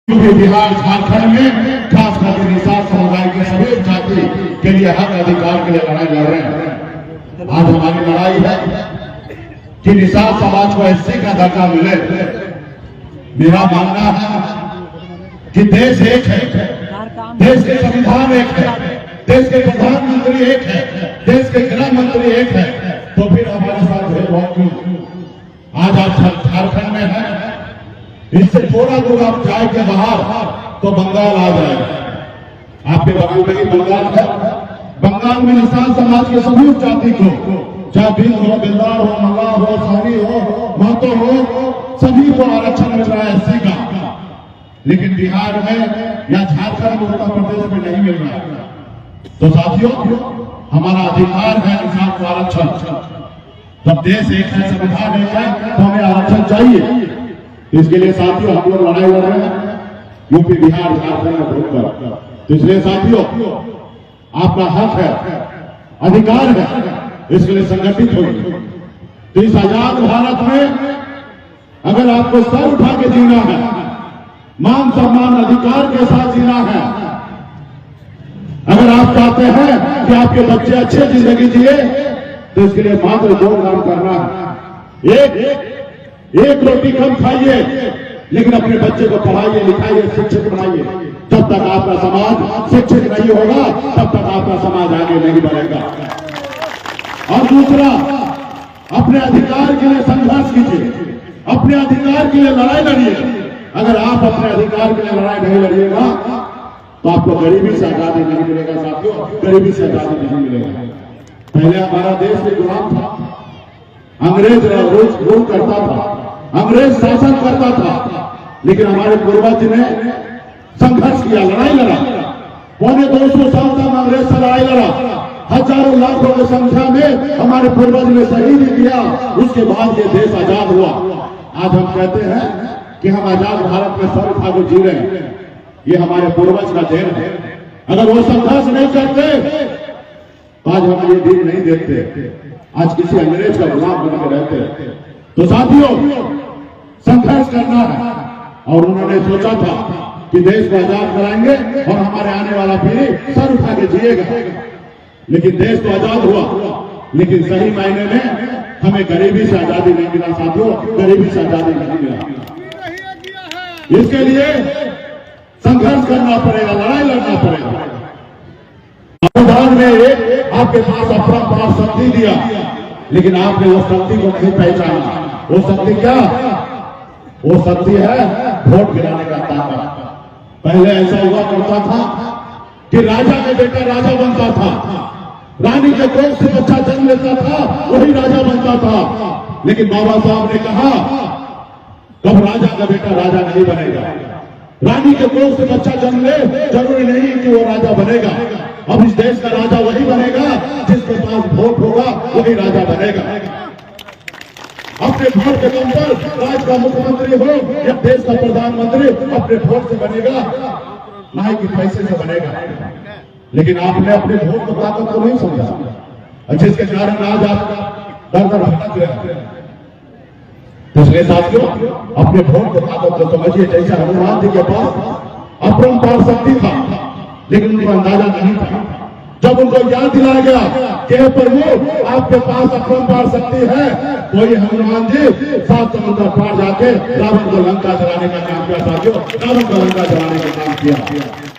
बिहार झारखंड में खास करके निषाद समुदाय के सभी जाति के लिए हक अधिकार के लिए लड़ाई लड़ रहे हैं। आज हमारी लड़ाई है कि निषाद समाज को एससी का दर्जा मिले। मेरा मानना है कि देश एक है, देश के संविधान एक है, देश के प्रधानमंत्री एक है, देश के गृह मंत्री एक है, तो फिर हमारे साथ भेदभाव क्यों? आज आप झारखंड में है, इससे थोड़ा दूर आप जाए के बाहर तो बंगाल आ जाएगा। आपके बगल में ही बंगाल है। बंगाल में निषाद समाज के सभी जाति को, चाहे भील हो, बिल्लार हो, मल्ला हो, सारी हो, महतो हो, सभी को आरक्षण मिल रहा है एससी का। लेकिन बिहार में या झारखंड में, उत्तर प्रदेश में नहीं मिल रहा है। तो साथियों, हमारा अधिकार है निषाद को आरक्षण। जब देश एक है, संविधान एक है, तो हमें आरक्षण चाहिए। इसके लिए साथियों हम लोग लड़ाई लड़ रहे हैं यूपी, बिहार, झारखंड में वोट कर। तो इसलिए साथियों, आपका हक है, अधिकार है, इसके लिए संगठित होइए। तो इस आजाद भारत में अगर आपको सर उठा के जीना है, मान सम्मान अधिकार के साथ जीना है, अगर आप चाहते हैं कि आपके बच्चे अच्छे जिंदगी जिए, तो इसके लिए मात्र दो काम करना है। एक रोटी कम खाइए, लेकिन अपने बच्चे को पढ़ाइए, लिखाइए, शिक्षित बनाइए। जब तक आपका समाज शिक्षित नहीं होगा, तब तक आपका समाज आगे नहीं बढ़ेगा। और दूसरा, अपने अधिकार के लिए संघर्ष कीजिए, अपने अधिकार के लिए लड़ाई लड़िए। अगर आप अपने अधिकार के लिए लड़ाई नहीं लड़िएगा, तो आपको गरीबी से आजादी नहीं मिलेगा। साथियों, गरीबी से आजादी नहीं मिलेगा। पहले हमारा देश भी गुलाम था, अंग्रेज रूल करता था, अंग्रेज शासन करता था, लेकिन हमारे पूर्वज ने संघर्ष किया, लड़ाई लड़ा। 250 साल तक अंग्रेज से लड़ाई लड़ा, हजारों लाखों की संख्या में हमारे पूर्वज ने शहीद दिया। उसके बाद ये देश आजाद हुआ। आज हम कहते हैं कि हम आजाद भारत में सर उठा के जी रहे हैं, ये हमारे पूर्वज का देन है। अगर वो संघर्ष नहीं करते तो आज हम ये दिन नहीं देखते, आज किसी अंग्रेज का गुलाम बन के रहते। तो साथियों, संघर्ष करना है। और उन्होंने सोचा था कि देश को आजाद कराएंगे और हमारे आने वाला पीढ़ी सर उठा के जिएगा। लेकिन देश तो आजाद हुआ, लेकिन सही मायने में हमें गरीबी से आजादी नहीं मिला। साथियों, गरीबी से आजादी नहीं मिला। इसके लिए संघर्ष करना पड़ेगा, लड़ाई लड़ना पड़ेगा। संविधान ने एक आपके पास अपरंपार शक्ति दिया, लेकिन आपने वो शक्ति को नहीं पहचाना। वो शक्ति क्या? वो शक्ति है वोट गिराने का ताकत। पहले ऐसा हुआ करता था कि राजा का बेटा राजा बनता था, रानी के कोख से बच्चा जन्म लेता था, वही राजा बनता था। लेकिन बाबा साहब ने कहा, कब राजा का बेटा राजा नहीं बनेगा। रानी के कोख से बच्चा जन्म ले, जरूरी नहीं कि वो राजा बनेगा। अब इस देश का राजा वही बनेगा जिसके पास वोट होगा, वही राजा बनेगा। अपने वोट के दम पर राज्य का मुख्यमंत्री हो या देश का प्रधानमंत्री अपने वोट से बनेगा, ना कि पैसे से बनेगा। लेकिन आपने अपने वोट की ताकत को नहीं समझा, जिसके कारण आज आप दर दर भटक रहे हैं। इसलिए साथियों, अपने वोट की ताकत को समझिए। जैसे हनुमान जी के पास अपरंपार शक्ति था, लेकिन उनको अंदाजा नहीं था। जब उनको याद दिलाया गया कि प्रभु आपके पास अपरंपार शक्ति है, तो ये हनुमान जी 7 समुद्र पार जाके रावण को लंका जलाने का काम किया। साथियों, रावण को लंका जलाने का काम किया।